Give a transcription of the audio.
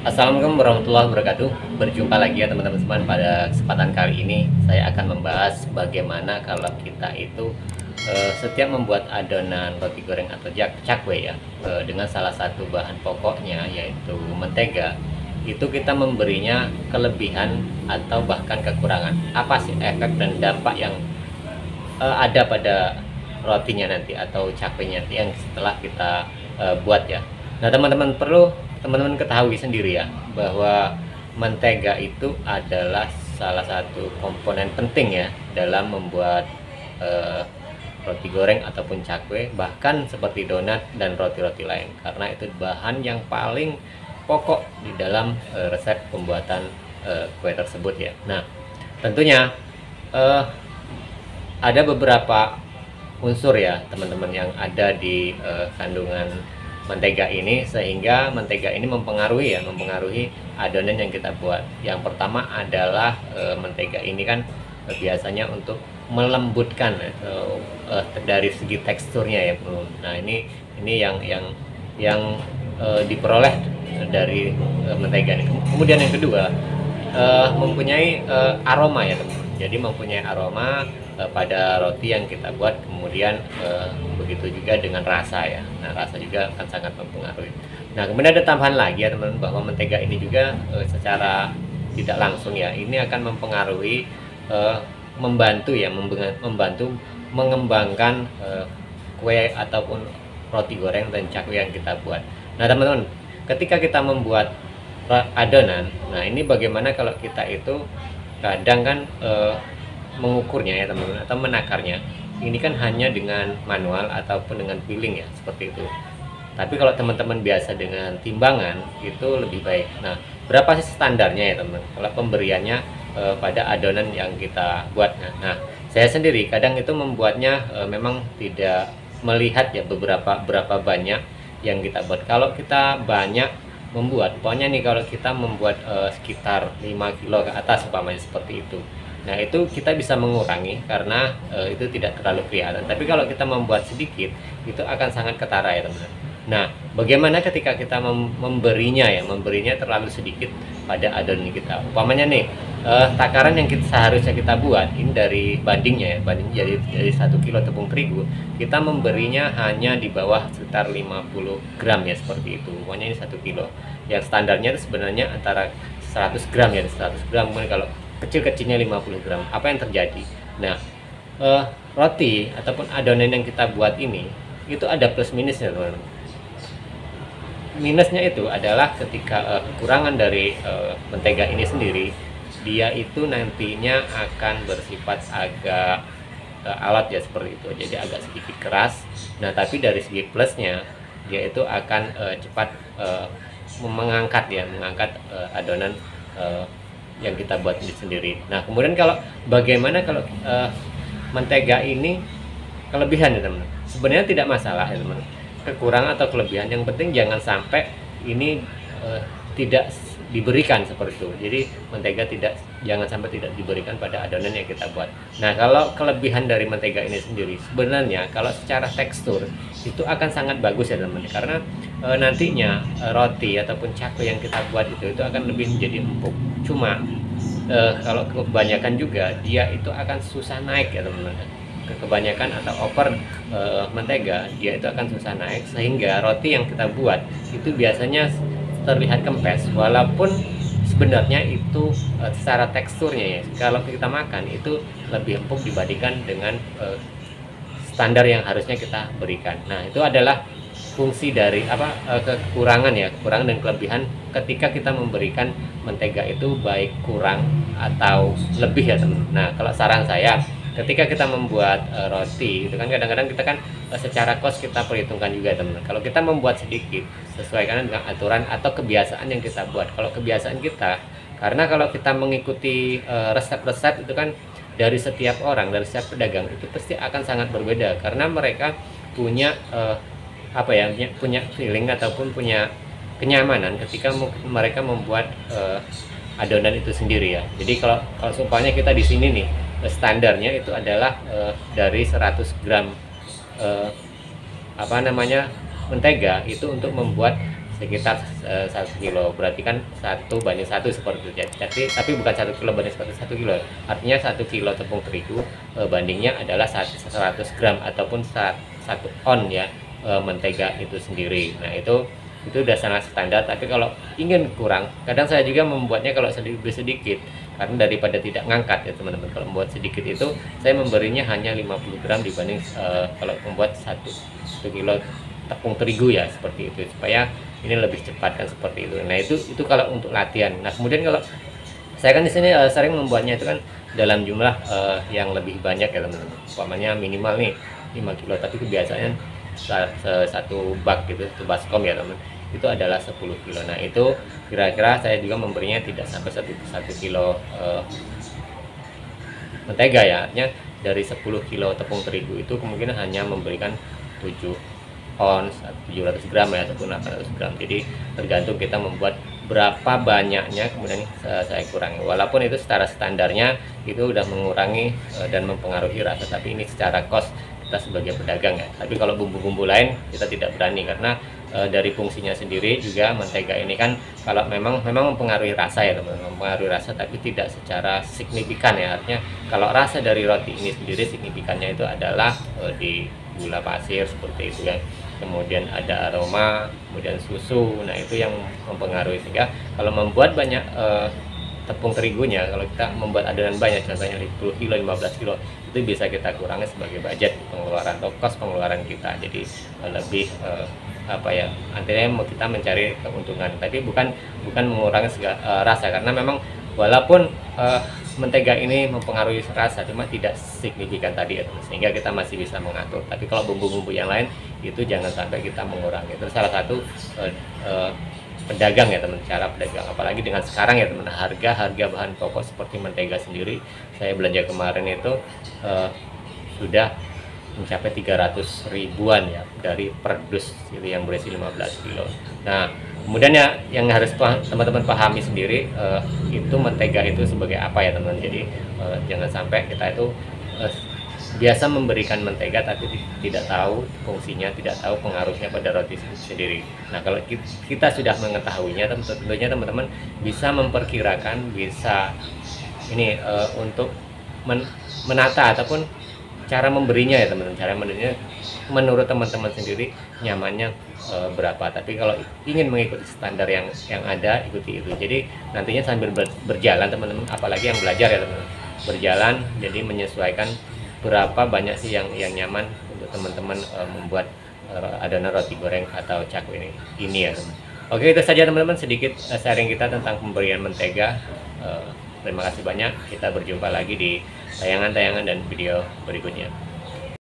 Assalamualaikum warahmatullahi wabarakatuh. Berjumpa lagi ya teman-teman semua. Pada kesempatan kali ini saya akan membahas bagaimana kalau kita itu setiap membuat adonan roti goreng atau cakwe ya, dengan salah satu bahan pokoknya yaitu mentega, itu kita memberinya kelebihan atau bahkan kekurangan. Apa sih efek dan dampak yang ada pada rotinya nanti atau cakwenya nanti yang setelah kita buat ya. Nah, teman-teman ketahui sendiri ya bahwa mentega itu adalah salah satu komponen penting ya dalam membuat eh, roti goreng ataupun cakwe, bahkan seperti donat dan roti-roti lain, karena itu bahan yang paling pokok di dalam resep pembuatan kue tersebut ya. Nah, tentunya eh, ada beberapa unsur ya teman-teman yang ada di kandungan mentega ini, sehingga mentega ini mempengaruhi adonan yang kita buat. Yang pertama adalah mentega ini kan biasanya untuk melembutkan dari segi teksturnya ya bro. Nah, ini yang diperoleh dari mentega ini. Kemudian yang kedua, mempunyai aroma ya teman. Jadi mempunyai aroma pada roti yang kita buat. Kemudian begitu juga dengan rasa ya. Nah, rasa juga akan sangat mempengaruhi. Nah, kemudian ada tambahan lagi ya teman, bahwa mentega ini juga secara tidak langsung ya, ini akan mempengaruhi, membantu mengembangkan kue ataupun roti goreng dan cakwe yang kita buat. Nah teman-teman, ketika kita membuat adonan, nah ini bagaimana kalau kita itu kadang kan mengukurnya ya teman-teman, atau menakarnya ini kan hanya dengan manual ataupun dengan piling ya, seperti itu. Tapi kalau teman-teman biasa dengan timbangan itu lebih baik. Nah, berapa sih standarnya ya teman, kalau pemberiannya pada adonan yang kita buat? Nah, saya sendiri kadang itu membuatnya memang tidak melihat ya berapa banyak yang kita buat. Kalau kita banyak membuat, pokoknya nih kalau kita membuat sekitar 5 kilo ke atas umpamanya seperti itu. Nah, itu kita bisa mengurangi karena itu tidak terlalu kelihatan. Tapi kalau kita membuat sedikit, itu akan sangat ketara ya teman-teman. Nah, bagaimana ketika kita memberinya terlalu sedikit pada adonan kita. Umpamanya nih, takaran yang seharusnya kita buat ini dari bandingnya ya, banding dari 1 kilo tepung terigu, kita memberinya hanya di bawah sekitar 50 gram ya, seperti itu. Pokoknya ini 1 kilo. Yang standarnya itu sebenarnya antara 100 gram ya, 100 gram. Kemudian kalau kecil-kecilnya 50 gram. Apa yang terjadi? Nah, roti ataupun adonan yang kita buat ini itu ada plus minusnya teman-teman. Minusnya itu adalah ketika kekurangan dari mentega ini sendiri, dia itu nantinya akan bersifat agak alat ya, seperti itu, jadi agak sedikit keras. Nah, tapi dari segi plusnya, dia itu akan cepat mengangkat adonan yang kita buat sendiri. Nah, kemudian kalau bagaimana kalau mentega ini kelebihan ya teman, sebenarnya tidak masalah ya teman, kekurangan atau kelebihan, yang penting jangan sampai ini tidak diberikan seperti itu. Jadi mentega jangan sampai tidak diberikan pada adonan yang kita buat. Nah, kalau kelebihan dari mentega ini sendiri, sebenarnya kalau secara tekstur itu akan sangat bagus ya teman, karena nantinya roti ataupun cakwe yang kita buat itu akan lebih menjadi empuk. Cuma kalau kebanyakan juga dia itu akan susah naik ya teman-teman. Kebanyakan atau over mentega, dia itu akan susah naik, sehingga roti yang kita buat itu biasanya terlihat kempes, walaupun sebenarnya itu secara teksturnya ya, kalau kita makan itu lebih empuk dibandingkan dengan standar yang harusnya kita berikan. Nah, itu adalah fungsi dari kekurangan dan kelebihan ketika kita memberikan mentega itu, baik kurang atau lebih ya teman. Nah, kalau saran saya, ketika kita membuat roti itu kan kadang-kadang kita kan secara kos kita perhitungkan juga teman. Kalau kita membuat sedikit, sesuaikan dengan aturan atau kebiasaan yang kita buat. Kalau kebiasaan kita, karena kalau kita mengikuti resep-resep itu kan dari setiap orang, dari setiap pedagang itu pasti akan sangat berbeda, karena mereka punya punya feeling ataupun punya kenyamanan ketika mereka membuat adonan itu sendiri ya. Jadi kalau seumpamanya kita di sini nih, standarnya itu adalah dari 100 gram mentega itu untuk membuat sekitar 1 kilo, berarti kan 1:1 seperti itu. Jadi tapi bukan 1 kilo banding 1 kilo, artinya 1 kilo tepung terigu bandingnya adalah 100 gram ataupun 1 on ya mentega itu sendiri. Nah itu udah sangat standar. Tapi kalau ingin kurang, kadang saya juga membuatnya kalau sedikit karena daripada tidak ngangkat ya teman-teman. Kalau membuat sedikit itu saya memberinya hanya 50 gram dibanding kalau membuat 1 kilo tepung terigu ya, seperti itu, supaya ini lebih cepat kan, seperti itu. Nah itu kalau untuk latihan. Nah kemudian kalau saya kan di sini sering membuatnya itu kan dalam jumlah yang lebih banyak ya teman-teman. Umpamanya minimal nih 5 kilo, tapi kebiasaannya satu bak gitu, satu baskom ya teman, itu adalah 10 kilo. Nah itu kira-kira saya juga memberinya tidak sampai 1 kilo mentega ya, artinya dari 10 kilo tepung terigu itu kemungkinan hanya memberikan 7 ons 700 gram ya, ataupun 800 gram. Jadi tergantung kita membuat berapa banyaknya, kemudian saya kurangi. Walaupun itu secara standarnya itu udah mengurangi dan mempengaruhi rasa, tapi ini secara cost kita sebagai pedagang ya. Tapi kalau bumbu-bumbu lain kita tidak berani, karena dari fungsinya sendiri juga mentega ini kan kalau memang mempengaruhi rasa ya teman-teman, mempengaruhi rasa tapi tidak secara signifikan ya. Artinya kalau rasa dari roti ini sendiri signifikannya itu adalah di gula pasir seperti itu kan, kemudian ada aroma, kemudian susu. Nah itu yang mempengaruhi, sehingga kalau membuat banyak tepung terigunya, kalau kita membuat adonan banyak, contohnya 10 kilo 15 kilo, itu bisa kita kurangi sebagai budget pengeluaran atau kos pengeluaran kita. Jadi lebih apa ya, artinya kita mencari keuntungan, tapi bukan mengurangi rasa, karena memang walaupun mentega ini mempengaruhi rasa, cuma tidak signifikan tadi ya, sehingga kita masih bisa mengatur. Tapi kalau bumbu-bumbu yang lain itu jangan sampai kita mengurangi. Itu salah satu pedagang ya teman, cara pedagang. Apalagi dengan sekarang ya teman, harga bahan pokok seperti mentega sendiri, saya belanja kemarin itu sudah mencapai 300 ribuan ya, dari per dus itu yang berisi 15 kilo. Nah kemudian ya yang harus teman-teman pahami sendiri, itu mentega itu sebagai apa ya teman. Jadi jangan sampai kita itu biasa memberikan mentega tapi tidak tahu fungsinya, tidak tahu pengaruhnya pada roti sendiri. Nah kalau kita sudah mengetahuinya, tentunya teman-teman bisa memperkirakan, bisa ini untuk menata ataupun cara memberinya ya teman-teman. Cara memberinya menurut teman-teman sendiri nyamannya berapa. Tapi kalau ingin mengikuti standar yang ada, ikuti itu. Jadi nantinya sambil berjalan teman-teman, apalagi yang belajar ya teman-teman, berjalan jadi menyesuaikan berapa banyak sih yang nyaman untuk teman-teman membuat adonan roti goreng atau cakwe ini ya teman. Oke, itu saja teman-teman sedikit sharing kita tentang pemberian mentega. Terima kasih banyak, kita berjumpa lagi di tayangan-tayangan dan video berikutnya.